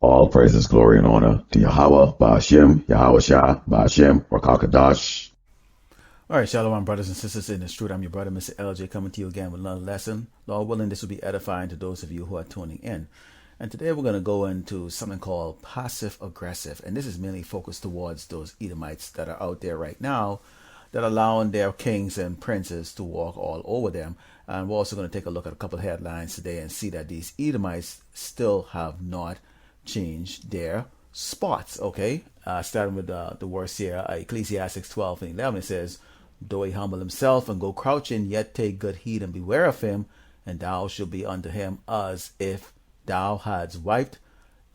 All praises, glory, and honor to Yahweh, Ba'ashem, Yahawashi, Ba'ashem, Rakakadash. All right, Shalom, brothers and sisters in the truth. I'm your brother, Mr. LJ, coming to you again with another lesson. Lord willing, this will be edifying to those of you who are tuning in. And today we're going to go into something called passive aggressive. And this is mainly focused towards those Edomites that are out there right now that are allowing their kings and princes to walk all over them. And we're also going to take a look at a couple of headlines today and see that these Edomites still have not changed their spots. Okay, starting with the words here, Ecclesiastes 12 and 11, it says, "Though he humble himself and go crouching, yet take good heed and beware of him, and thou shalt be unto him as if thou hadst wiped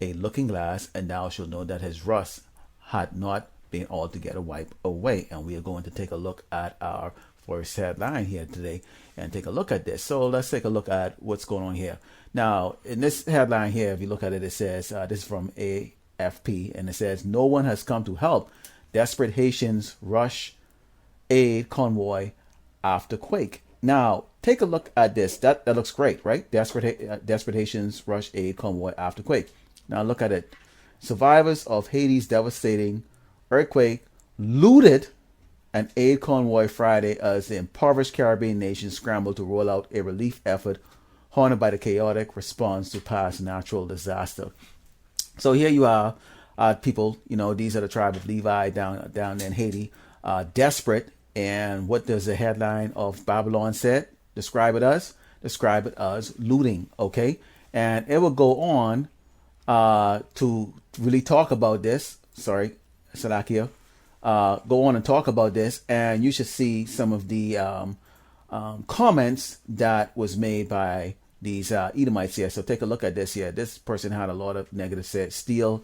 a looking glass, and thou shalt know that his rust had not been altogether wiped away." And we are going to take a look at our first headline here today and take a look at this. So let's take a look at what's going on here. Now, in this headline here, if you look at it, it says, this is from AFP, and it says, "No one has come to help. Desperate Haitians rush aid convoy after quake." Now, take a look at this. That looks great, right? Desperate Haitians rush aid convoy after quake. Now, look at it. Survivors of Haiti's devastating earthquake looted an aid convoy Friday as the impoverished Caribbean nation scrambled to roll out a relief effort haunted by the chaotic response to past natural disaster. So here you are, people. You know, these are the tribe of Levi down in Haiti, desperate. And what does the headline of Babylon say? Describe it as looting. Okay, and it will go on to really talk about this. Sorry, Salakia. Go on and talk about this, and you should see some of the comments that was made by these Edomites here. So take a look at this here. This person had a lot of negative said. Steal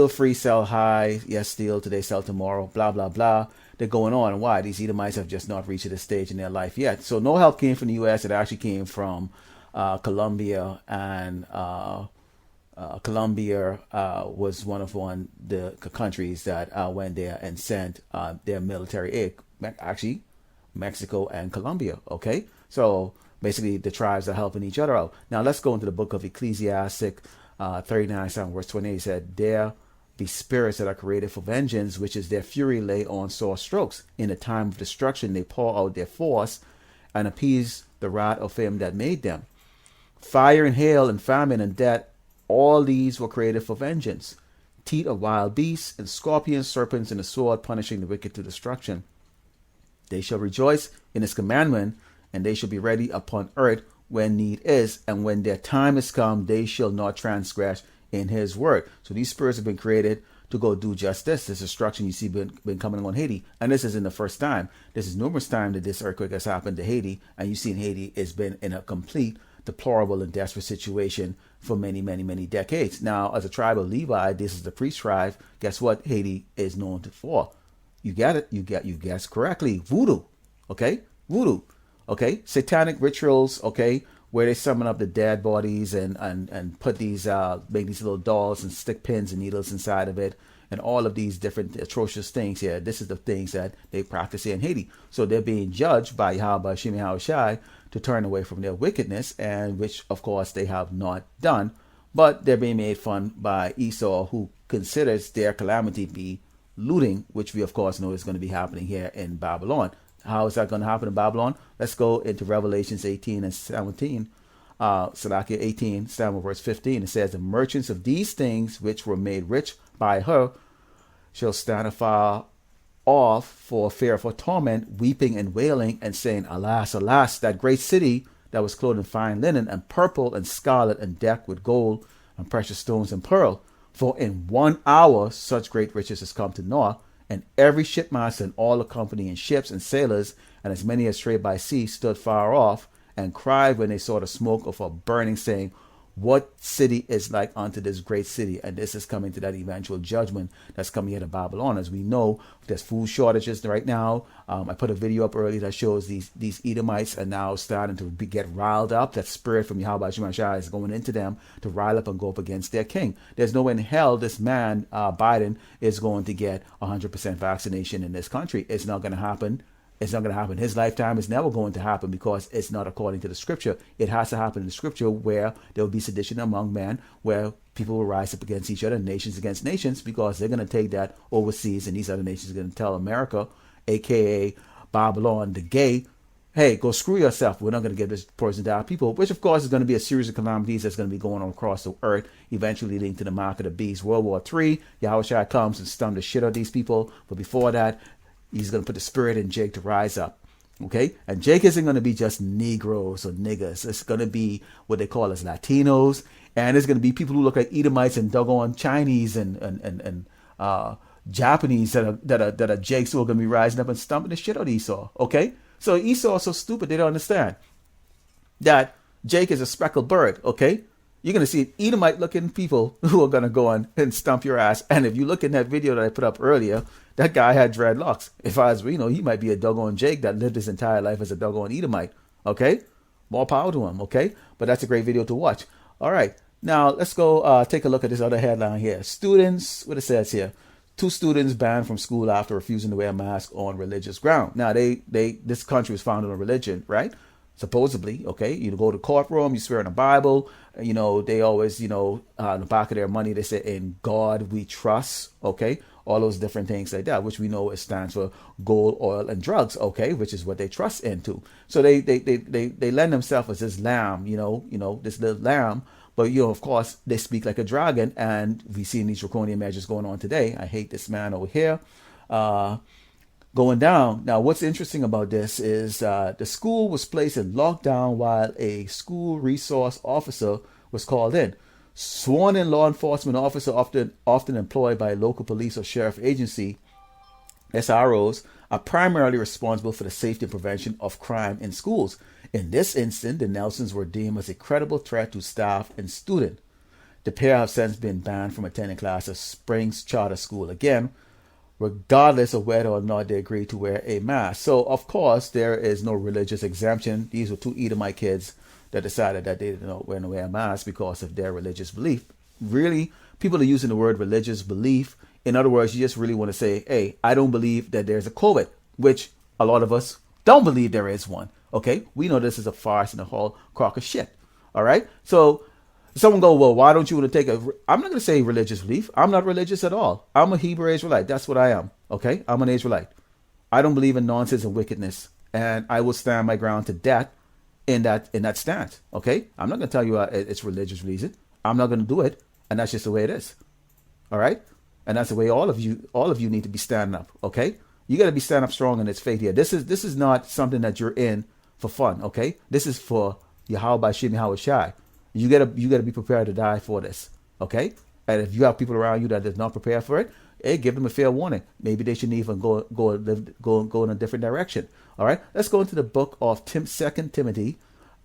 free, sell high. Yes, steal today, sell tomorrow. Blah, blah, blah. They're going on. Why? These Edomites have just not reached this stage in their life yet. So no help came from the U.S. It actually came from Colombia, and Colombia was one of the countries that went there and sent their military aid. Actually, Mexico and Colombia. Okay, so basically the tribes are helping each other out. Now let's go into the book of Ecclesiastes 39, verse 28. It said, "There be spirits that are created for vengeance, which is their fury lay on sore strokes. In the time of destruction they pour out their force and appease the wrath of him that made them. Fire and hail and famine and death, all these were created for vengeance. Teeth of wild beasts and scorpions, serpents, and the sword punishing the wicked to destruction. They shall rejoice in his commandment, and they shall be ready upon earth when need is, and when their time is come, they shall not transgress in his word." So these spirits have been created to go do just this destruction you see been coming on Haiti. And this isn't the first time. This is numerous times that this earthquake has happened to Haiti, and you see in Haiti it's been in a complete deplorable and desperate situation for many, many, many decades. Now, as a tribe of Levi, this is the priest tribe. Guess what Haiti is known for? You got it. You guessed correctly. Voodoo. Okay? Voodoo. Okay? Satanic rituals, okay, where they summon up the dead bodies and put these make these little dolls and stick pins and needles inside of it, and all of these different atrocious things here. This is the things that they practice here in Haiti. So they're being judged by Yahweh Shem Yahawashi to turn away from their wickedness, and which of course they have not done. But they're being made fun by Esau, who considers their calamity be looting, which we of course know is going to be happening here in Babylon. How is that going to happen in Babylon? Let's go into Revelations 18 and 17. Salakia 18, starting verse 15. It says, "The merchants of these things which were made rich by her shall stand afar off for fear of her torment, weeping and wailing, and saying, Alas, alas, that great city that was clothed in fine linen and purple and scarlet and decked with gold and precious stones and pearl. For in 1 hour such great riches has come to Noah, and every shipmaster and all the company in ships and sailors, and as many as trade by sea, stood far off, and cried when they saw the smoke of her burning, saying, What city is like unto this great city?" And this is coming to that eventual judgment that's coming here to Babylon. As we know, there's food shortages right now. I put a video up earlier that shows these Edomites are now starting to get riled up. That spirit from Yahweh Shemashah is going into them to rile up and go up against their king. There's no way in hell this man, Biden, is going to get 100% vaccination in this country. It's not going to happen. It's not going to happen. His lifetime is never going to happen because it's not according to the scripture. It has to happen in the scripture where there will be sedition among men, where people will rise up against each other, nations against nations, because they're going to take that overseas, and these other nations are going to tell America, aka Babylon the gay, hey, go screw yourself. We're not going to give this poison to our people, which of course is going to be a series of calamities that's going to be going on across the earth, eventually leading to the mark of the beast. World War III, Yahawashi comes and stump the shit out of these people. But before that, he's going to put the spirit in Jake to rise up. Okay? And Jake isn't going to be just Negroes or niggas. It's going to be what they call as Latinos. And it's going to be people who look like Edomites and doggone Chinese and Japanese that are Jakes who are going to be rising up and stumping the shit out of Esau. Okay? So Esau is so stupid they don't understand that Jake is a speckled bird. Okay? You're going to see Edomite-looking people who are going to go on and stump your ass. And if you look in that video that I put up earlier, that guy had dreadlocks. If I was, he might be a doggone Jake that lived his entire life as a doggone Edomite. Okay? More power to him. Okay? But that's a great video to watch. All right. Now, let's go take a look at this other headline here. Students, what it says here. 2 students banned from school after refusing to wear a mask on religious ground. Now, this country was founded on religion, right? Supposedly, okay? You go to courtroom, you swear on the Bible. They always, on the back of their money, they say, in God we trust, okay? All those different things like that, which we know it stands for gold, oil, and drugs, okay? Which is what they trust into. So they lend themselves as this lamb, this little lamb. But, of course, they speak like a dragon, and we've seen these draconian measures going on today. I hate this man over here going down. Now, what's interesting about this is the school was placed in lockdown while a school resource officer was called in. Sworn-in law enforcement officer often employed by a local police or sheriff agency, SROs, are primarily responsible for the safety and prevention of crime in schools. In this instance, the Nelsons were deemed as a credible threat to staff and student. The pair have since been banned from attending class at Springs Charter School again, regardless of whether or not they agree to wear a mask. So, of course, there is no religious exemption. These were 2 Edomite kids that decided that they didn't want to wear a mask because of their religious belief. Really, people are using the word religious belief. In other words, you just really want to say, hey, I don't believe that there's a COVID, which a lot of us don't believe there is one. Okay, we know this is a farce and a whole crock of shit. All right, so someone go, well, why don't you want to take I'm not going to say religious belief. I'm not religious at all. I'm a Hebrew Israelite. That's what I am. Okay, I'm an Israelite. I don't believe in nonsense and wickedness, and I will stand my ground to death in that stance. Okay, I'm not going to tell you it's religious reason. I'm not going to do it, and that's just the way it is. All right, and that's the way all of you need to be standing up. Okay, you got to be standing up strong in this faith here. This is not something that you're in for fun, okay? This is for Yahawashi, Yahawashi. You gotta be prepared to die for this, okay? And if you have people around you that is not prepared for it, hey, give them a fair warning. Maybe they should even go in a different direction. All right, let's go into the book of 2 Timothy,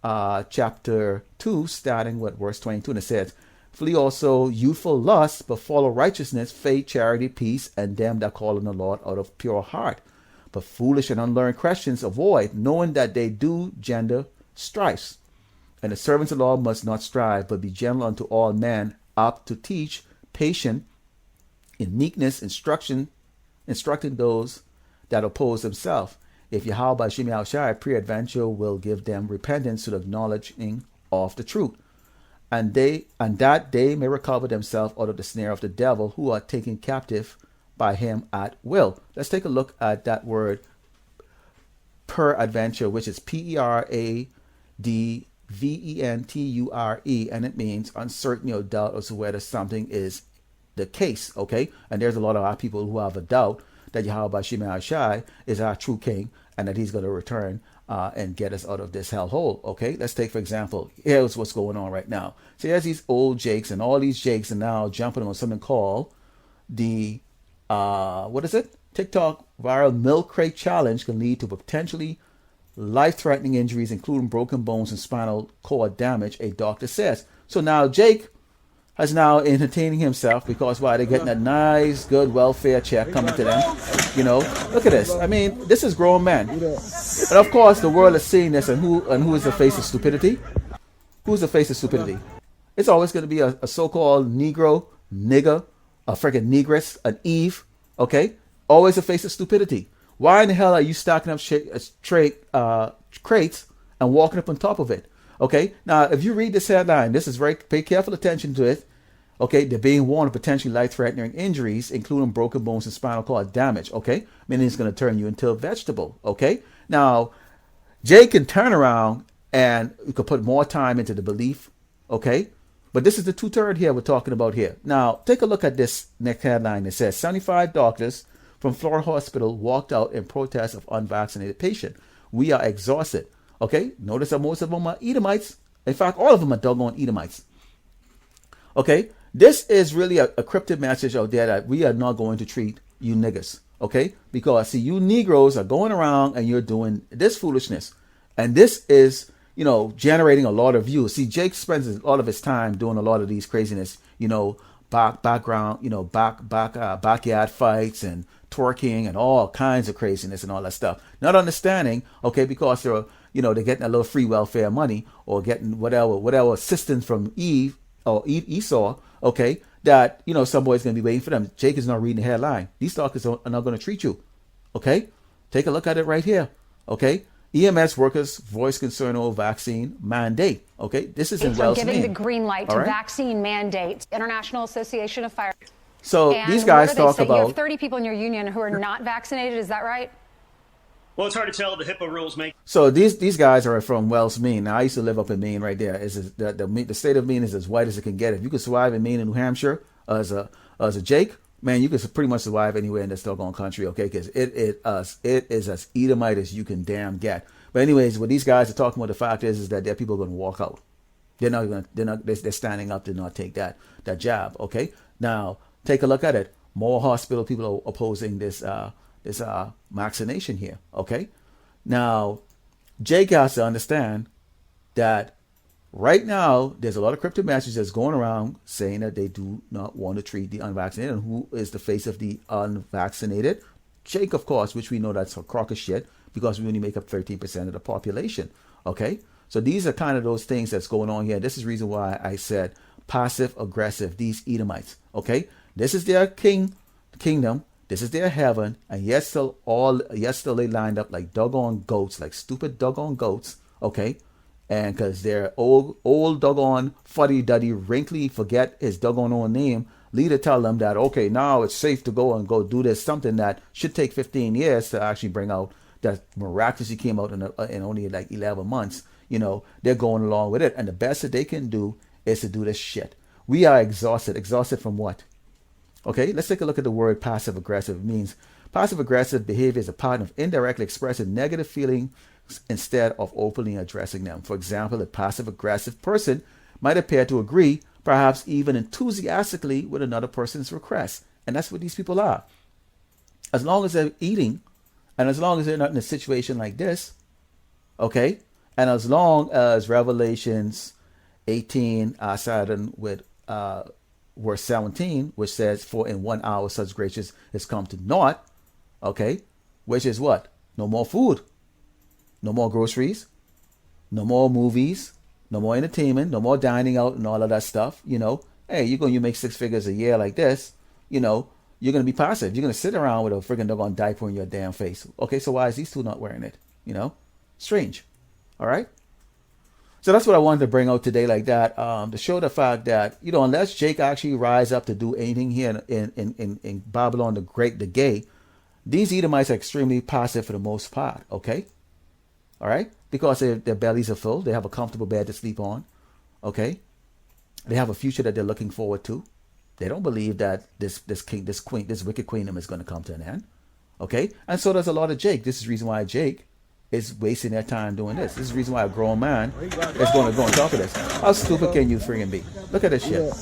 chapter 2, starting with verse 22, and it says, "Flee also youthful lust, but follow righteousness, faith, charity, peace, and them that call on the Lord out of pure heart. But foolish and unlearned questions avoid, knowing that they do gender strifes. And the servants of the Lord must not strive, but be gentle unto all men, apt to teach, patient, in meekness, instructing those that oppose themselves. If Yahawashi Yahawashi peradventure will give them repentance to the acknowledging of the truth, and that they may recover themselves out of the snare of the devil, who are taken captive by him at will." Let's take a look at that word peradventure, which is peradventure, and it means uncertainty or doubt as to whether something is the case. Okay, and there's a lot of our people who have a doubt that Yahawashi Yahawashi is our true king and that he's going to return and get us out of this hellhole. Okay, let's take, for example, here's what's going on right now. So there's these old Jakes, and all these Jakes are now jumping on something called the TikTok viral milk crate challenge can lead to potentially life-threatening injuries, including broken bones and spinal cord damage, a doctor says. So now Jake has now entertaining himself because why? They're getting a nice, good welfare check coming to them. Look at this. I mean, this is grown men. And of course, the world is seeing this, and who is the face of stupidity? Who's the face of stupidity? It's always going to be a so-called Negro, nigger, a freaking negress, an Eve, okay? Always a face of stupidity. Why in the hell are you stocking up crates and walking up on top of it? Okay, now if you read this headline, this is pay careful attention to it. Okay, they're being warned of potentially life-threatening injuries, including broken bones and spinal cord damage. Okay, meaning it's going to turn you into a vegetable. Okay, now Jay can turn around and you could put more time into the belief. Okay, but this is the 2/3 here we're talking about here. Now take a look at this next headline. It says 75 doctors from Florida hospital walked out in protest of unvaccinated patient. We are exhausted. Okay, notice that most of them are Edomites. In fact, all of them are doggone Edomites. Okay, this is really a cryptic message out there that we are not going to treat you niggas. Okay, because see, you Negroes are going around and you're doing this foolishness, and this is, you know, generating a lot of views. See, Jake spends a lot of his time doing a lot of these craziness, you know, backyard fights and twerking and all kinds of craziness and all that stuff. Not understanding, okay, because they're getting a little free welfare money or getting whatever assistance from Eve or Esau, okay, that, you know, some boy's going to be waiting for them. Jake is not reading the headline. These doctors are not going to treat you, okay? Take a look at it right here, okay? EMS workers voice concern over vaccine mandate, okay? This is in Wells, giving Maine. the green light to vaccine mandates. International Association of Fire. So and these guys talk about... You about... have 30 people in your union who are not vaccinated, is that right? Well, it's hard to tell. The HIPAA rules make. So these guys are from Wells, Maine. Now I used to live up in Maine, right there. The state of Maine is as white as it can get. If you could survive in Maine and New Hampshire as a Jake, man, you could pretty much survive anywhere in this doggone country, okay? Because it is as Edomite as you can damn get. But anyways, what these guys are talking about, the fact is that their people are going to walk out. They're standing up to not take that jab, okay? Now take a look at it. More hospital people are opposing this vaccination here, okay? Now, Jake has to understand that right now there's a lot of cryptic messages that's going around saying that they do not want to treat the unvaccinated. And who is the face of the unvaccinated? Jake, of course, which we know that's a crock of shit because we only make up 13% of the population, okay? So these are kind of those things that's going on here. This is the reason why I said passive aggressive, these Edomites, okay? This is their kingdom. This is their heaven, and yet still they lined up like doggone goats, like stupid doggone goats, okay? And because they're old doggone fuddy-duddy, wrinkly, forget his doggone own name, leader tell them that, okay, now it's safe to go do this, something that should take 15 years to actually bring out, that miraculously came out in only like 11 months, you know, they're going along with it. And the best that they can do is to do this shit. We are exhausted. Exhausted from what? Okay, let's take a look at the word passive aggressive. It means passive aggressive behavior is a pattern of indirectly expressing negative feelings instead of openly addressing them. For example, a passive aggressive person might appear to agree, perhaps even enthusiastically, with another person's request. And that's what these people are. As long as they're eating, and as long as they're not in a situation like this, okay, and as long as Revelations 18 are saddled with verse 17, which says, for in 1 hour such gracious has come to naught, okay, which is what? No more food, no more groceries, no more movies, no more entertainment, no more dining out and all of that stuff, you know. Hey, you make 6 figures a year like this, you know, you're going to be passive. You're going to sit around with a friggin' doggone diaper in your damn face. Okay, so why is these two not wearing it? You know, strange. All right. So that's what I wanted to bring out today like that, to show the fact that, you know, unless Jake actually rise up to do anything here in Babylon the Great, the Gay, these Edomites are extremely passive for the most part, okay? All right? Because their bellies are full. They have a comfortable bed to sleep on, okay? They have a future that they're looking forward to. They don't believe that this wicked queendom is going to come to an end, okay? And so does a lot of Jake. This is the reason why Jake is wasting their time doing this. This is the reason why a grown man is going to go on top of this. How stupid can you friggin' be? Look at this shit.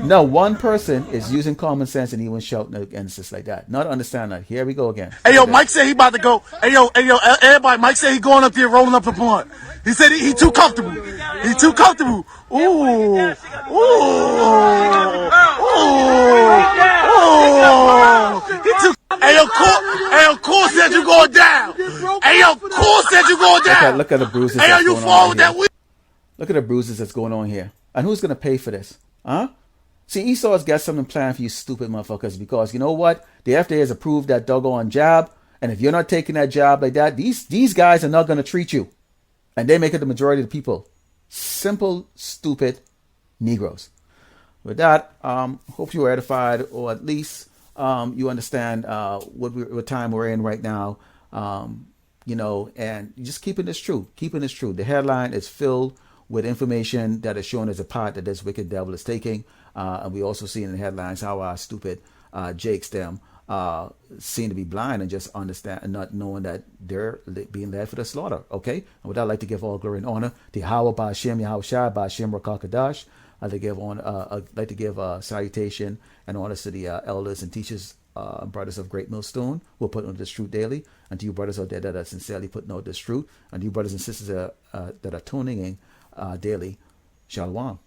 No, one person is using common sense and even shouting against this like that. Not understand that. Here we go again. Hey, yo, Mike said he about to go. Hey, yo, everybody, Mike said he going up there rolling up a blunt. He said he too comfortable. He too comfortable. Ooh. He too. Hey, yo, Cool said you going down. Hey, yo, Cool said you going down. Look at the bruises. Hey, yo, you fall with that. Look at the bruises that's going on here. And who's going to pay for this? Huh? See, Esau's got something planned for you stupid motherfuckers, because you know what? The FDA has approved that doggone jab, And if you're not taking that job like that, these guys are not going to treat you. And they make it the majority of the people. Simple, stupid Negroes. With that, hope you were edified, or at least you understand what time we're in right now. And just keeping this true. The headline is filled with information that is shown as a part that this wicked devil is taking. And we also see in the headlines how our stupid Jakes them seem to be blind and just understand and not knowing that they're being led for the slaughter. Okay? And with that, I'd like to give all glory and honor to Yahweh Ba'Shem, Yahawashi, Ba'Shem Rakakadash. I'd like to give salutation and honors to the elders and teachers, brothers of Great Millstone, who are putting on this truth daily, and to you brothers out there that are sincerely putting out this truth, and to you brothers and sisters that are tuning in daily. Shalom.